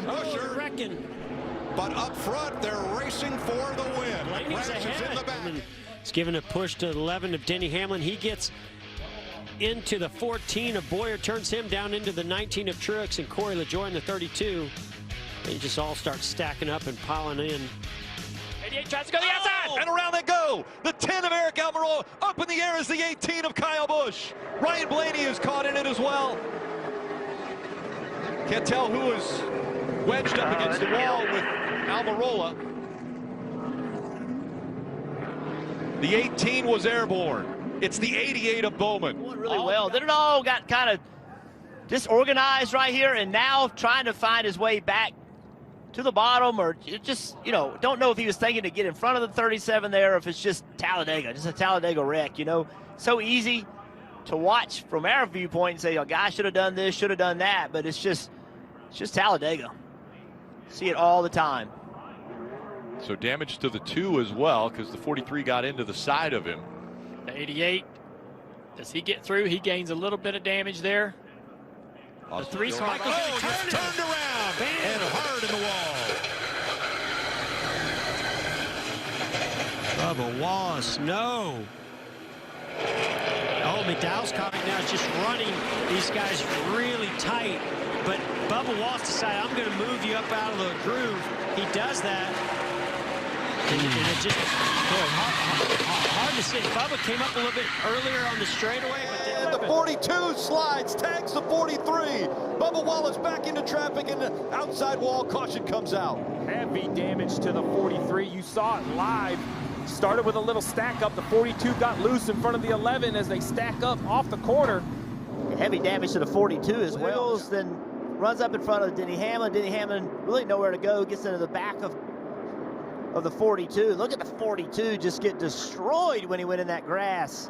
from Busch. But up front, they're racing for the win. Blaney's ahead. In the back. It's given a push to 11 of Denny Hamlin. He gets into the 14 of Boyer, turns him down into the 19 of Truex and Corey LaJoie in the 32. They just all start stacking up and piling in. 88 tries to go to the outside. And around they go. The 10 of Eric Almirola. Up in the air is the 18 of Kyle Busch. Ryan Blaney is caught in it as well. Can't tell who is wedged up against the wall with Almirola. The 18 was airborne. It's the 88 of Bowman. Going really well. Then it all got kind of disorganized right here, and now trying to find his way back to the bottom, or just, you know, don't know if he was thinking to get in front of the 37 there, or if it's just Talladega, just a Talladega wreck, you know. So easy to watch from our viewpoint and say, oh, guy should have done this, should have done that, but it's just Talladega. See it all the time. So damage to the 2 as well, because the 43 got into the side of him. The 88, does he get through? He gains a little bit of damage there. The 3 car turned around and hard in the wall. Bubba Wallace, no. Oh, McDowell's coming now, just running these guys really tight. But Bubba Wallace decided, I'm going to move you up out of the groove. He does that. And it just, boy, hard to see. Bubba came up a little bit earlier on the straightaway. And the 42 slides, tags the 43. Bubba Wallace back into traffic, and the outside wall caution comes out. Heavy damage to the 43. You saw it live. Started with a little stack up. The 42 got loose in front of the 11 as they stack up off the corner. Heavy damage to the 42 as well. Then runs up in front of Denny Hamlin. Denny Hamlin really nowhere to go. Gets into the back of the 42. Look at the 42 just get destroyed when he went in that grass.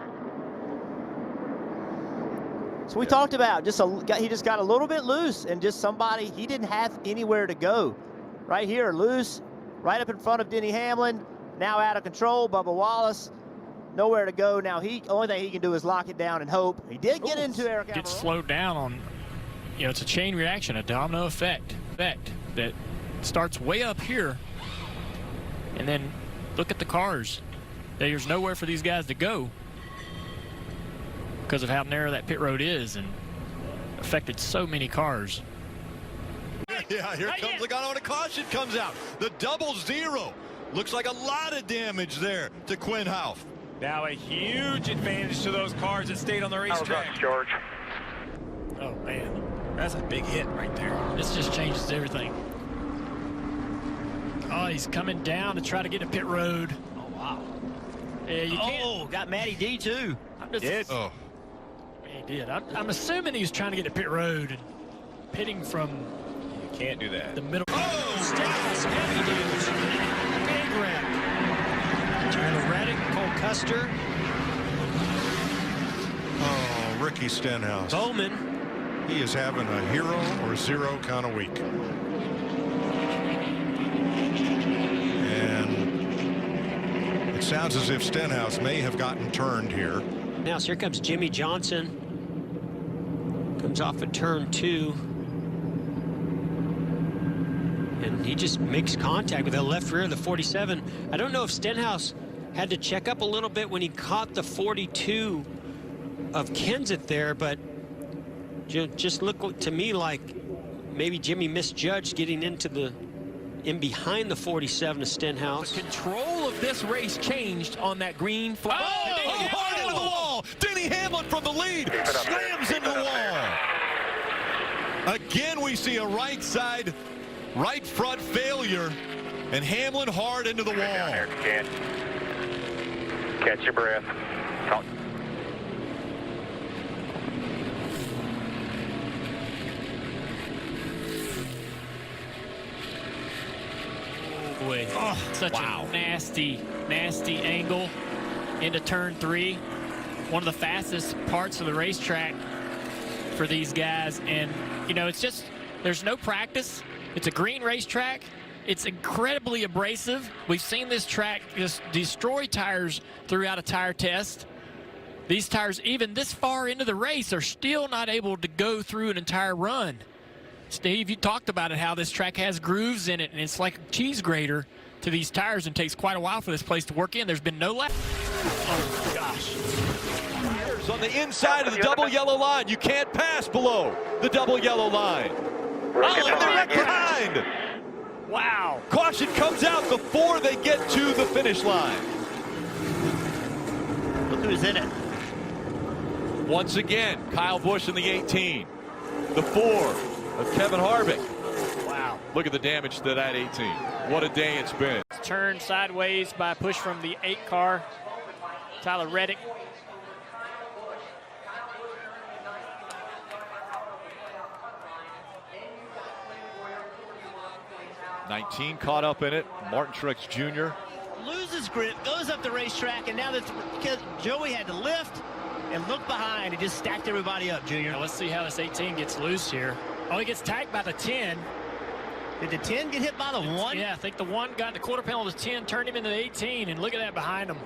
So we talked about he just got a little bit loose, and just somebody, he didn't have anywhere to go. Right here, loose, right up in front of Denny Hamlin. Now out of control, Bubba Wallace, nowhere to go. Now only thing he can do is lock it down and hope. He did get into Eric Almirola. Gets slowed down on, you know, it's a chain reaction, a domino effect that starts way up here. And then look at the cars. There's nowhere for these guys to go because of how narrow that pit road is, and affected so many cars. Yeah, here comes the gun on a caution comes out. The 0-0. Looks like a lot of damage there to Quinn Houff. Now a huge advantage to those cars that stayed on the racetrack. George. Oh, man. That's a big hit right there. This just changes everything. Oh, he's coming down to try to get a pit road. Oh, wow. Yeah, you can't. Oh, got Matty D, too. Oh. He did. I'm assuming he was trying to get a pit road and pitting from Can't do that. the middle. Oh, Stenhouse, heavy damage. Big wreck. Tyler Reddick, Cole Custer. Oh, Ricky Stenhouse. Bowman. He is having a hero or zero kind of week. And it sounds as if Stenhouse may have gotten turned here. Now, so here comes Jimmy Johnson. Comes off of turn 2. And he just makes contact with the left rear of the 47. I don't know if Stenhouse had to check up a little bit when he caught the 42 of Kenseth there, but just looked to me like maybe Jimmy misjudged getting in behind the 47 of Stenhouse. The control of this race changed on that green flag. Oh, hard into the wall. Denny Hamlin from the lead slams into the wall. Again, we see a right front failure, and Hamlin hard into the wall. Catch your breath. Talk. Oh, boy. Oh, such a nasty angle into turn 3. One of the fastest parts of the racetrack for these guys. And, you know, it's just, there's no practice. It's a green racetrack. It's incredibly abrasive. We've seen this track just destroy tires throughout a tire test. These tires, even this far into the race, are still not able to go through an entire run. Steve, you talked about it, how this track has grooves in it, and it's like a cheese grater to these tires, and takes quite a while for this place to work in. There's been no lap. Oh, gosh. Tires on the inside of the double yellow line. You can't pass below the double yellow line. Oh, and they're left behind. Wow. Caution comes out before they get to the finish line. Look who's in it. Once again, Kyle Busch in the 18. The 4 of Kevin Harvick. Wow. Look at the damage to that 18. What a day it's been. Turned sideways by a push from the 8 car. Tyler Reddick. '19 caught up in it. Martin Truex Jr. Loses grip, goes up the racetrack, and now that's because Joey had to lift and look behind and just stacked everybody up, Junior. Now let's see how this 18 gets loose here. Oh, he gets tagged by the 10. Did the 10 get hit by the 1? Yeah, I think the 1 got the quarter panel of the 10, turned him into the 18, and look at that behind him.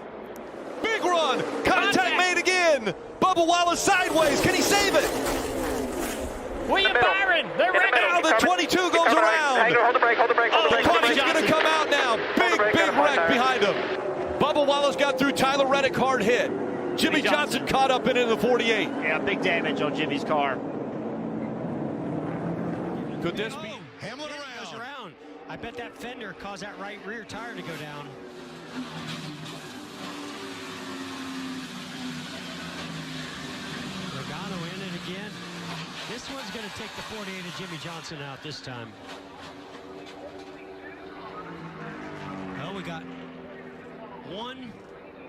Big run. Contact made again. Bubba Wallace sideways. Can he save it? William Byron, they're wrecking. Now the 22 goes around. Hold the brake, hold the brake, hold the brake. Caution's going to come out now. Big wreck behind him. Bubba Wallace got through. Tyler Reddick hard hit. Jimmy Johnson caught up in the 48. Yeah, big damage on Jimmy's car. Could this be? Hamlin Goes around. I bet that fender caused that right rear tire to go down. Logano in it again. This one's going to take the 48 of Jimmy Johnson out this time. Oh, we got 1,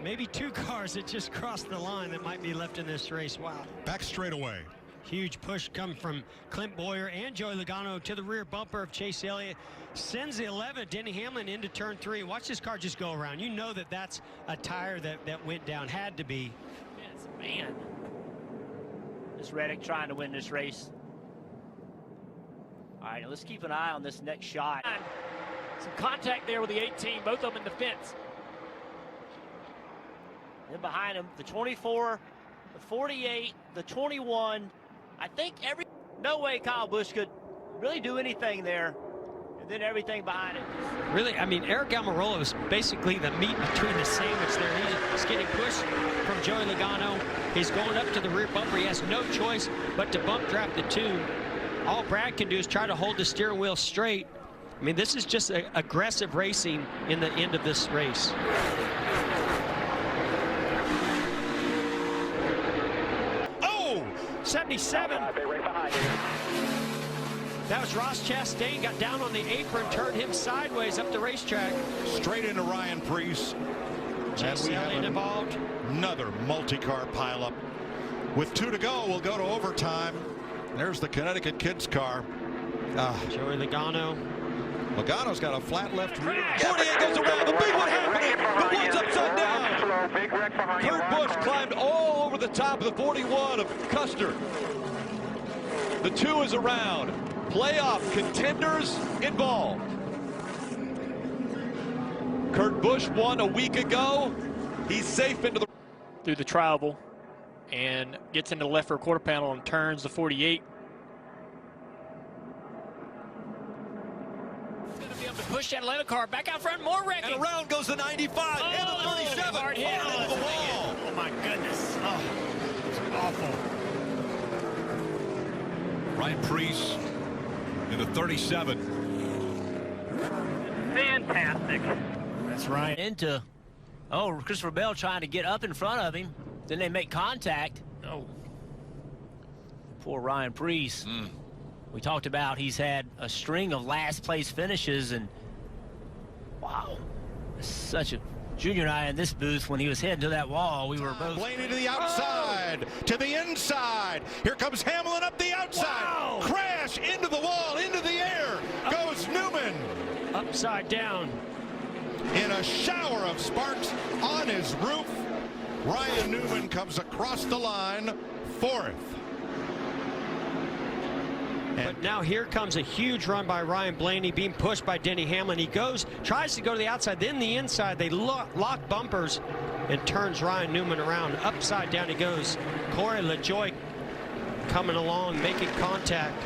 maybe 2 cars that just crossed the line that might be left in this race. Wow. back straight away. Huge push coming from Clint Boyer and Joey Logano to the rear bumper of Chase Elliott. Sends the 11, Denny Hamlin, into turn 3. Watch this car just go around. You know that that's a tire that went down. Had to be. Man. This Reddick trying to win this race. All right, now let's keep an eye on this next shot. Some contact there with the 18, both of them in the fence. Then behind him, the 24, the 48, the 21. I think no way Kyle Busch could really do anything there. And then everything behind it. Really, I mean, Eric Almirola was basically the meat between the sandwich there. He's getting pushed from Joey Logano. He's going up to the rear bumper. He has no choice but to bump draft the 2. All Brad can do is try to hold the steering wheel straight. I mean, this is just aggressive racing in the end of this race. Oh, 77. That was Ross Chastain, got down on the apron, turned him sideways up the racetrack. Straight into Ryan Preece. Chase Elliott involved. Another multi-car pileup. With 2 to go, we'll go to overtime. There's the Connecticut kids car. Joey Logano. Logano's got a flat left rear. 48 goes around. The big one happening. The one's upside down. Kurt Busch climbed all over the top of the 41 of Custer. The 2 is around. Playoff contenders involved. Kurt Busch won a week ago. He's safe into the Through the tribal and gets into the left rear quarter panel and turns the 48. He's going to be able to push that Atlanta car back out front, more wrecking. and around goes the 95 and the 37. Hard hit. Hard into the wall. Oh my goodness. Oh, it's awful. Ryan Preece in the 37. Fantastic. That's right. Into, Christopher Bell trying to get up in front of him. Then they make contact. Oh. Poor Ryan Preece. We talked about he's had a string of last place finishes, and wow, such a Junior and I in this booth when he was heading to that wall, we were both. Blaney to the outside, to the inside. Here comes Hamlin up the outside. Wow. Crash into the wall, into the air. Goes Newman. Upside down. In a shower of sparks on his roof, Ryan Newman comes across the line, 4th. But now here comes a huge run by Ryan Blaney, being pushed by Denny Hamlin. He tries to go to the outside, then the inside. They lock bumpers and turns Ryan Newman around. Upside down he goes. Corey LaJoie coming along, making contact.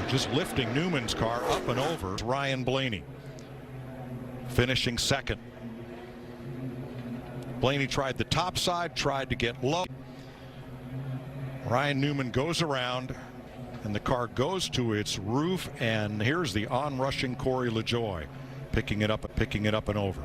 just lifting Newman's car up and over. Ryan Blaney finishing second. Blaney tried the top side, tried to get low. Ryan Newman goes around, and the car goes to its roof, and here's the onrushing Corey LaJoie picking it up and over.